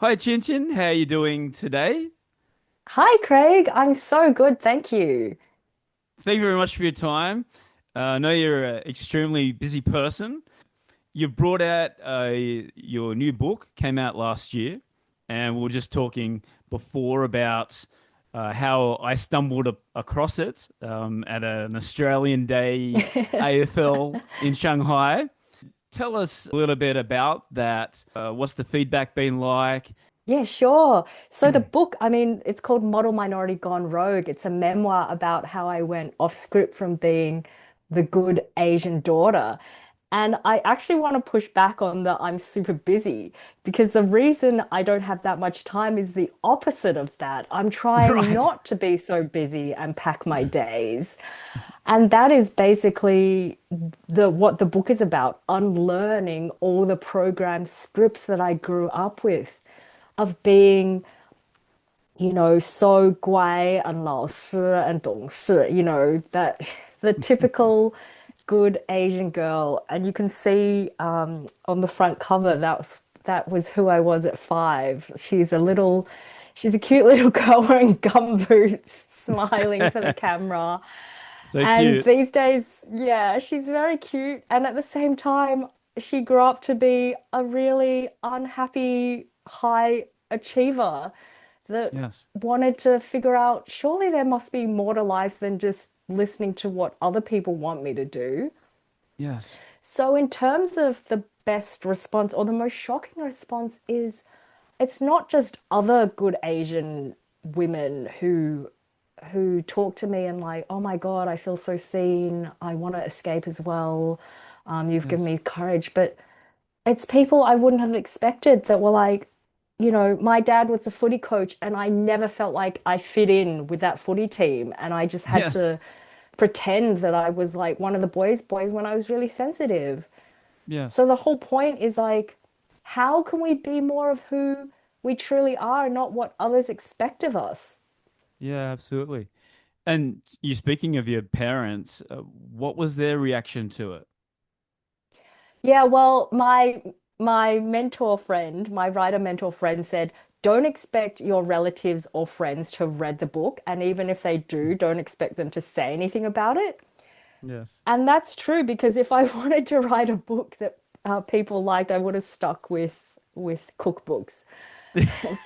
Hi, Qin Qin. How are you doing today? Hi, Craig. I'm so good, thank you. Thank you very much for your time. I know you're an extremely busy person. You've brought out your new book, came out last year, and we were just talking before about how I stumbled across it at an Australian Day AFL in Shanghai. Tell us a little bit about that. What's the feedback been like? Yeah, sure. So the book, it's called Model Minority Gone Rogue. It's a memoir about how I went off script from being the good Asian daughter. And I actually want to push back on the I'm super busy because the reason I don't have that much time is the opposite of that. I'm trying Right. not to be so busy and pack my days. And that is basically the what the book is about, unlearning all the program scripts that I grew up with of being, so 乖 and 老实 and 懂事, that the typical good Asian girl. And you can see on the front cover that was who I was at 5. She's a cute little girl wearing gumboots, smiling for the camera. So And cute. these days, yeah, she's very cute. And at the same time, she grew up to be a really unhappy high achiever that Yes. wanted to figure out, surely there must be more to life than just listening to what other people want me to do. Yes. So, in terms of the best response or the most shocking response, is it's not just other good Asian women who talk to me and like, oh my God, I feel so seen. I want to escape as well. You've given Yes. me courage. But it's people I wouldn't have expected that were like, my dad was a footy coach and I never felt like I fit in with that footy team. And I just had Yes. to pretend that I was like one of the boys when I was really sensitive. Yes. So the whole point is like, how can we be more of who we truly are, not what others expect of us? Yeah, absolutely. And you speaking of your parents, what was their reaction to it? Yeah, well, my mentor friend, my writer mentor friend said, don't expect your relatives or friends to have read the book, and even if they do, don't expect them to say anything about it. Yes. And that's true because if I wanted to write a book that people liked, I would have stuck with cookbooks.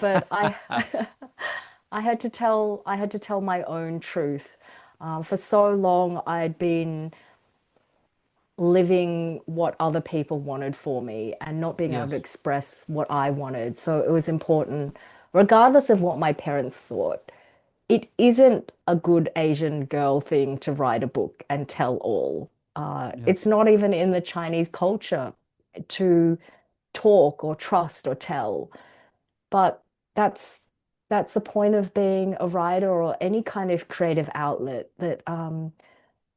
But I had to tell my own truth. For so long, I'd been living what other people wanted for me and not being able to Yes. express what I wanted. So it was important, regardless of what my parents thought. It isn't a good Asian girl thing to write a book and tell all. It's Yes. not even in the Chinese culture to talk or trust or tell. But that's that's the point of being a writer or any kind of creative outlet that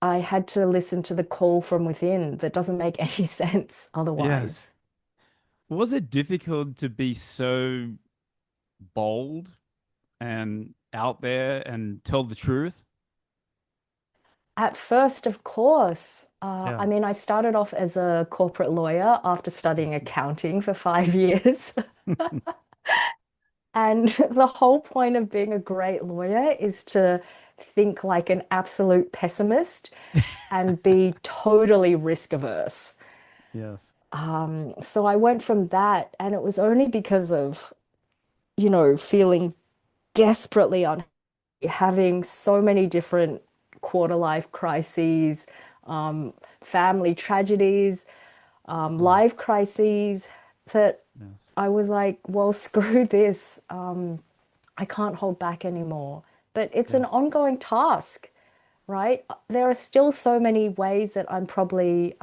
I had to listen to the call from within that doesn't make any sense Yes. otherwise. Was it difficult to be so bold and out there and tell the truth? At first, of course, Yeah. I started off as a corporate lawyer after studying accounting for 5 years. And the whole point of being a great lawyer is to think like an absolute pessimist and be totally risk averse. Yes. So I went from that, and it was only because of, feeling desperately unhappy, having so many different quarter life crises, family tragedies, Mm. life crises, that Yes. I was like, well, screw this. I can't hold back anymore. But it's an Yes. ongoing task, right? There are still so many ways that I'm probably,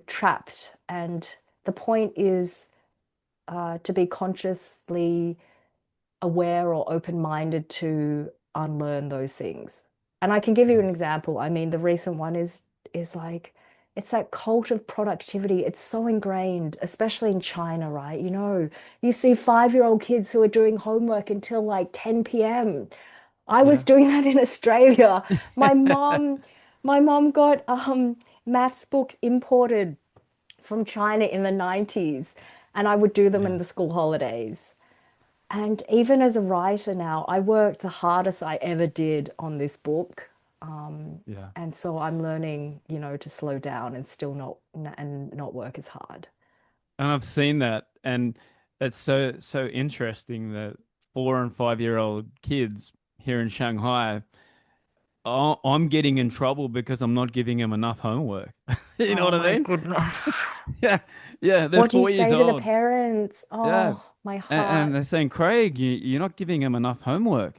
trapped. And the point is to be consciously aware or open-minded to unlearn those things. And I can give you an Yes. example. The recent one is like it's that cult of productivity. It's so ingrained, especially in China, right? You see 5-year-old kids who are doing homework until like 10 p.m. I was Yeah. doing that in Australia. My mom, my mom got maths books imported from China in the 90s. and I would do them in Yeah. the school holidays. And even as a writer now, I worked the hardest I ever did on this book. Yeah. And so I'm learning, to slow down and still not work as hard. And I've seen that, and it's so interesting that 4 and 5 year old kids here in Shanghai, I'm getting in trouble because I'm not giving them enough homework. You know Oh what I my mean? goodness. Yeah, yeah, they're What do you 4 years say to the old. parents? Yeah, Oh, my and heart. they're saying, Craig, you're not giving them enough homework.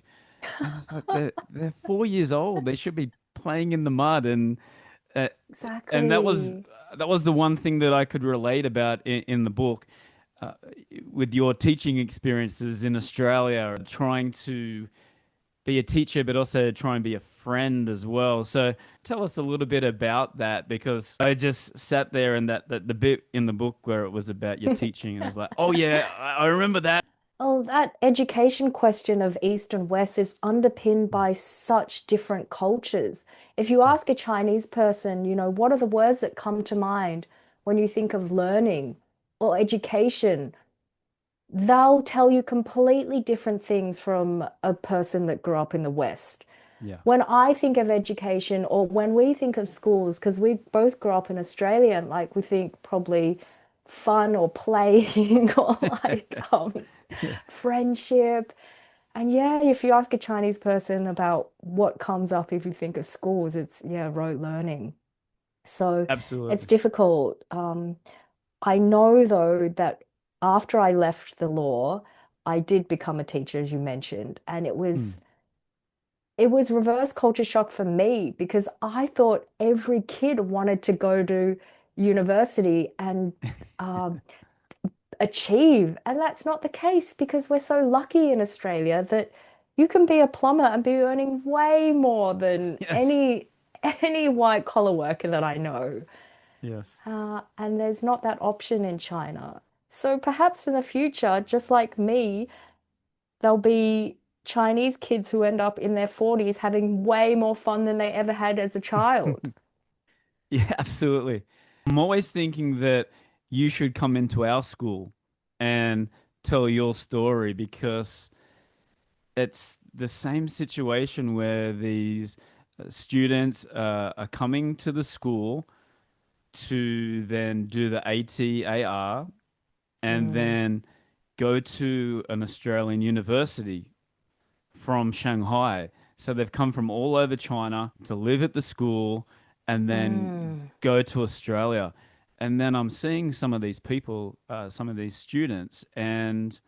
And it's like they're 4 years old. They should be playing in the mud, uh, and Exactly. that was the one thing that I could relate about in the book, uh, with your teaching experiences in Australia, trying to be a teacher, but also try and be a friend as well. So tell us a little bit about that, because I just sat there and that the bit in the book where it was about your teaching, and it was like, oh yeah, I remember that. Oh, that education question of East and West is underpinned by such different cultures. If you ask a Chinese person, what are the words that come to mind when you think of learning or education? They'll tell you completely different things from a person that grew up in the West. Yeah. When I think of education or when we think of schools, because we both grew up in Australia, and like we think probably fun or playing or like Yeah, friendship. And yeah, if you ask a Chinese person about what comes up if you think of schools, it's yeah, rote learning. So it's absolutely. difficult. I know though that after I left the law, I did become a teacher, as you mentioned, and it Mm. was it was reverse culture shock for me because I thought every kid wanted to go to university and uh, achieve. And that's not the case because we're so lucky in Australia that you can be a plumber and be earning way more than Yes. any white collar worker that I know. Yes. And there's not that option in China. So perhaps in the future, just like me, there'll be Chinese kids who end up in their 40s having way more fun than they ever had as a child. Yeah, absolutely. I'm always thinking that you should come into our school and tell your story, because it's the same situation where these students are coming to the school to then do the ATAR and Mm, then go to an Australian university from Shanghai. So they've come from all over China to live at the school and then mm. go to Australia. And then I'm seeing some of these people, some of these students, and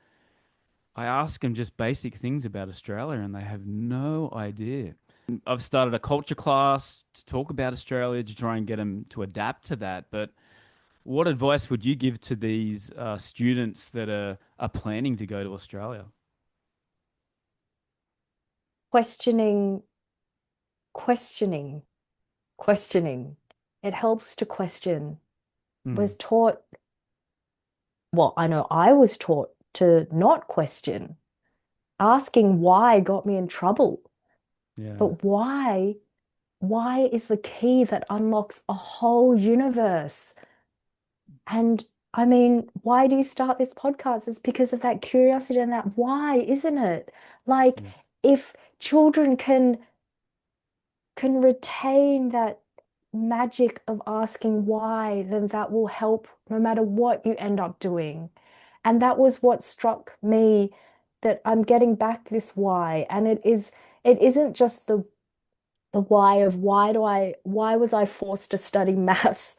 I ask them just basic things about Australia, and they have no idea. I've started a culture class to talk about Australia to try and get them to adapt to that. But what advice would you give to these students that are planning to go to Australia? Questioning, questioning, questioning. It helps to question. Mm, Was taught, well, I know I was taught to not question. Asking why got me in trouble. yeah. But why is the key that unlocks a whole universe? And I mean, why do you start this podcast? It's because of that curiosity and that why, isn't it? Like, Yes. if children can retain that magic of asking why, then that will help no matter what you end up doing. And that was what struck me that I'm getting back this why. And it isn't just the why of why was I forced to study maths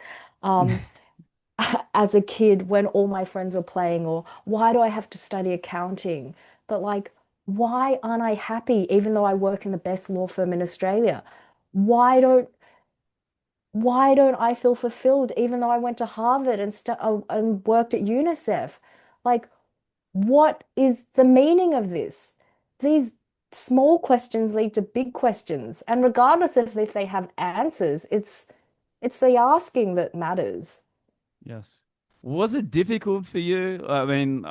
as a kid when all my friends were playing, or why do I have to study accounting? But like, why aren't I happy even though I work in the best law firm in Australia? Why don't why don't I feel fulfilled even though I went to Harvard and worked at UNICEF? Like, what is the meaning of this? These small questions lead to big questions, and regardless of if they have answers, it's the asking that matters. Yes. Was it difficult for you? I mean,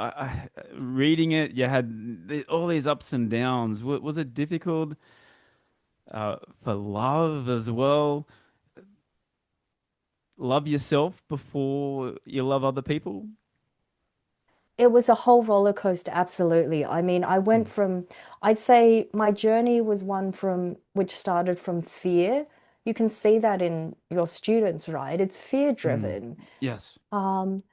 reading it, you had all these ups and downs. Was it difficult for love as well? Love yourself before you love other people? It was a whole roller coaster, absolutely. I mean, I went Mm, from, I'd say my journey was one from which started from fear. You can see that in your students, right? It's fear mm, driven, yes. um,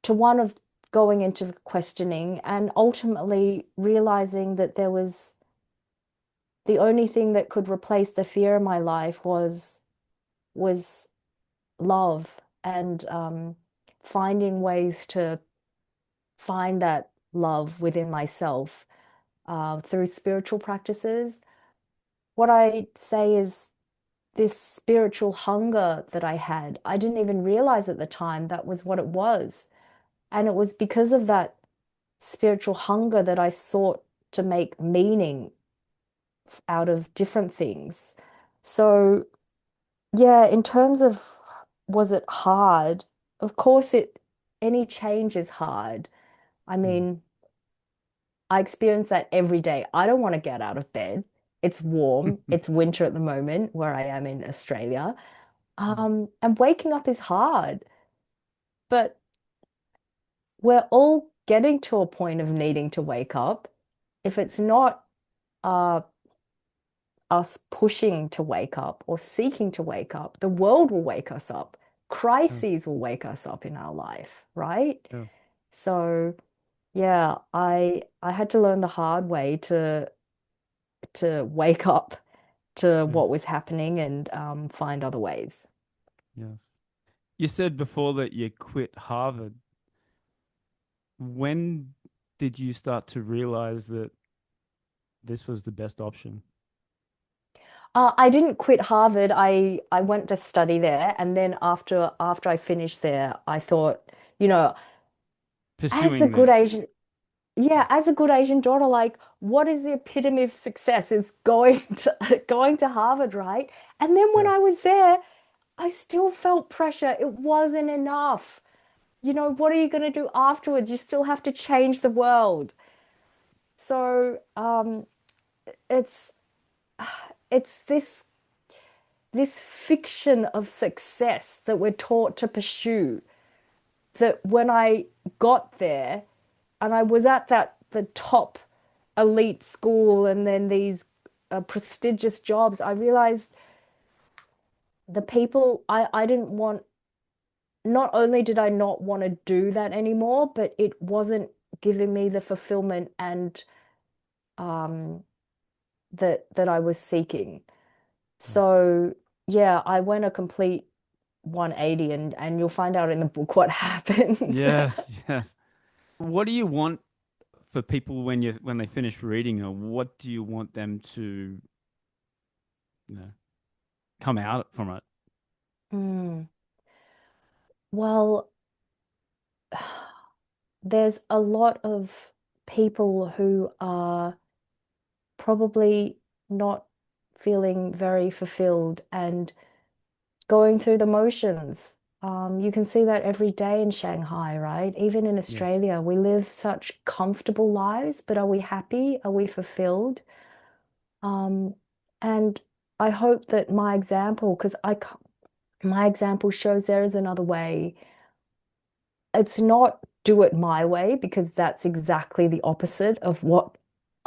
to one of going into the questioning and ultimately realizing that there was the only thing that could replace the fear in my life was love and finding ways to find that love within myself through spiritual practices. What I say is this spiritual hunger that I had, I didn't even realize at the time that was what it was. And it was because of that spiritual hunger that I sought to make meaning out of different things. So, yeah, in terms of was it hard? Of course, any change is hard. I Mm, mean, I experience that every day. I don't want to get out of bed. It's warm. It's winter at the moment where I am in Australia. mm, And waking up is hard, but we're all getting to a point of needing to wake up. If it's not uh, us pushing to wake up or seeking to wake up, the world will wake us up. yes, Crises will wake us up in our life, right? yes, So, yeah, I had to learn the hard way to wake up to yes, what was happening and find other ways. yes. You said before that you quit Harvard. When did you start to realize that this was the best option? I didn't quit Harvard. I went to study there, and then after I finished there, I thought, you know, as a Pursuing good the, Asian, yeah, as a good Asian daughter, like, what is the epitome of success? It's going to going to Harvard, right? And then when yes, I was there, I still felt pressure. It wasn't enough. What are you going to do afterwards? You still have to change the world. So, it's it's this fiction of success that we're taught to pursue that when I got there and I was at that the top elite school and then these prestigious jobs, I realized the people I didn't want, not only did I not want to do that anymore, but it wasn't giving me the fulfillment and um, that I was seeking. yes, So yeah, I went a complete 180 and you'll find out in the book what happens. yes, yes. What do you want for people when they finish reading, or what do you want them to, you know, come out from it? Hmm. Well, there's a lot of people who are probably not feeling very fulfilled and going through the motions. You can see that every day in Shanghai, right? Even in Yes. Australia, we live such comfortable lives, but are we happy? Are we fulfilled? Um, and I hope that my example, because my example shows there is another way. It's not do it my way, because that's exactly the opposite of what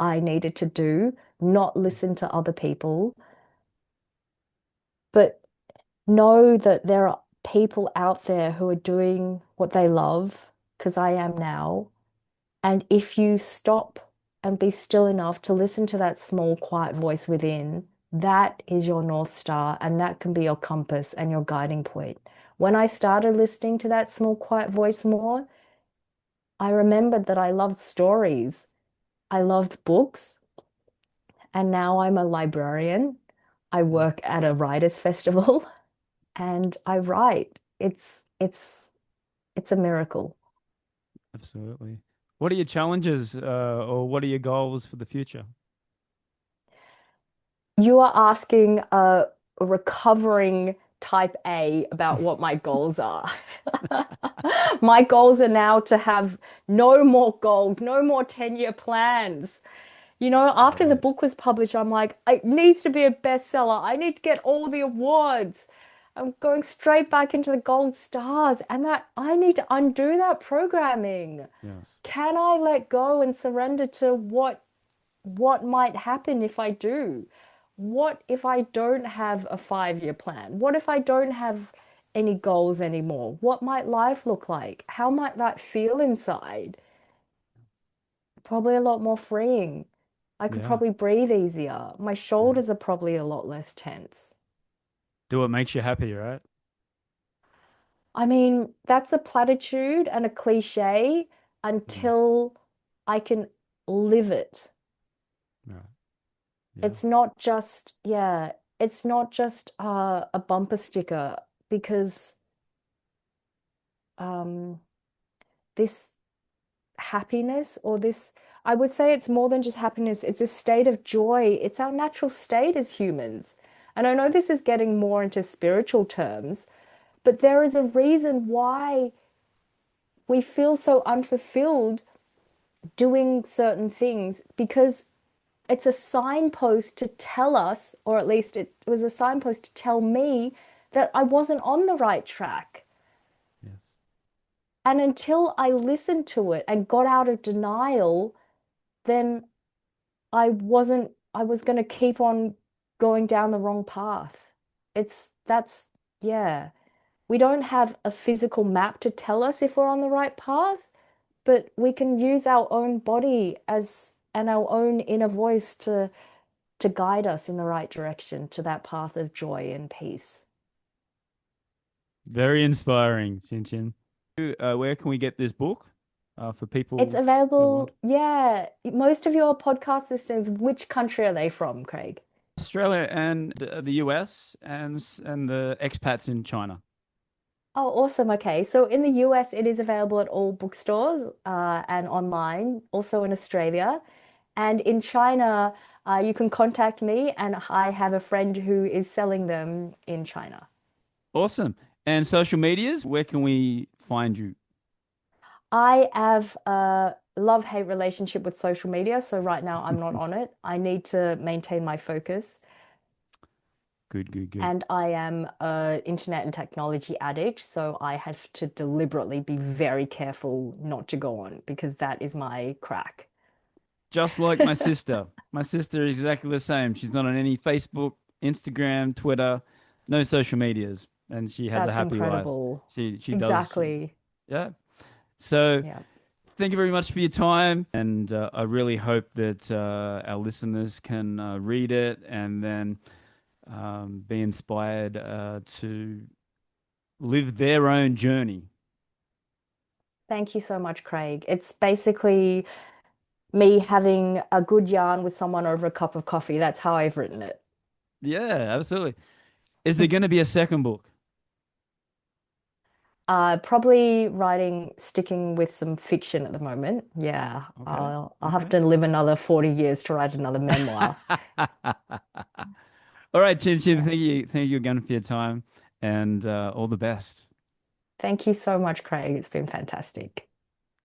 I needed to do, not listen to other people, but know that there are people out there who are doing what they love, because I am now. And if you stop and be still enough to listen to that small, quiet voice within, that is your North Star, and that can be your compass and your guiding point. When I started listening to that small, quiet voice more, I remembered that I loved stories. I loved books, and now I'm a librarian. I Yes, work at a writers' festival and I write. It's a miracle. absolutely. What are your challenges, or what are your goals for the future? You are asking a recovering type A about what my goals are. My goals are now to have no more goals, no more 10-year plans. After the Right. book was published, I'm like, it needs to be a bestseller. I need to get all the awards. I'm going straight back into the gold stars, and that I need to undo that programming. Yes. Can I let go and surrender to what might happen if I do? What if I don't have a 5-year plan? What if I don't have any goals anymore? What might life look like? How might that feel inside? Probably a lot more freeing. I could Yeah. probably breathe easier. My Yeah. shoulders are probably a lot less tense. Do what makes you happy, right? I mean, that's a platitude and a cliche Mm. until I can live it. Right. Yeah. It's not just, yeah, it's not just a bumper sticker because um, this happiness or this, I would say it's more than just happiness. It's a state of joy. It's our natural state as humans. And I know this is getting more into spiritual terms, but there is a reason why we feel so unfulfilled doing certain things because it's a signpost to tell us, or at least it was a signpost to tell me that I wasn't on the right track. Yes. And until I listened to it and got out of denial, then I was going to keep on going down the wrong path. That's, yeah. We don't have a physical map to tell us if we're on the right path, but we can use our own body as and our own inner voice to guide us in the right direction to that path of joy and peace. Very inspiring, Chin Chin. Where can we get this book for It's people that want? available, yeah. Most of your podcast listeners, which country are they from, Craig? Australia and the US and the expats in China. Oh, awesome. Okay. So in the US, it is available at all bookstores and online, also in Australia. And in China, you can contact me, and I have a friend who is selling them in China. Awesome. And social medias, where can we find you? I have a love-hate relationship with social media, so right now I'm not on it. I need to maintain my focus. Good, good, good. And I am a internet and technology addict, so I have to deliberately be very careful not to go on because that is my crack. Just like my sister. My sister is exactly the same. She's not on any Facebook, Instagram, Twitter, no social medias, and she has a That's happy life. incredible. She does. Exactly. Yeah. So Yeah. thank you very much for your time, and I really hope that our listeners can read it and then be inspired to live their own journey. Thank you so much, Craig. It's basically me having a good yarn with someone over a cup of coffee. That's how I've written it. Yeah, absolutely. Is there going to be a second book? Probably writing, sticking with some fiction at the moment. Yeah, Okay. I'll have Okay. to live another 40 years to write another memoir. All right, Chin Chin, Yeah. thank you again for your time, and all the best. Thank you so much, Craig. It's been fantastic.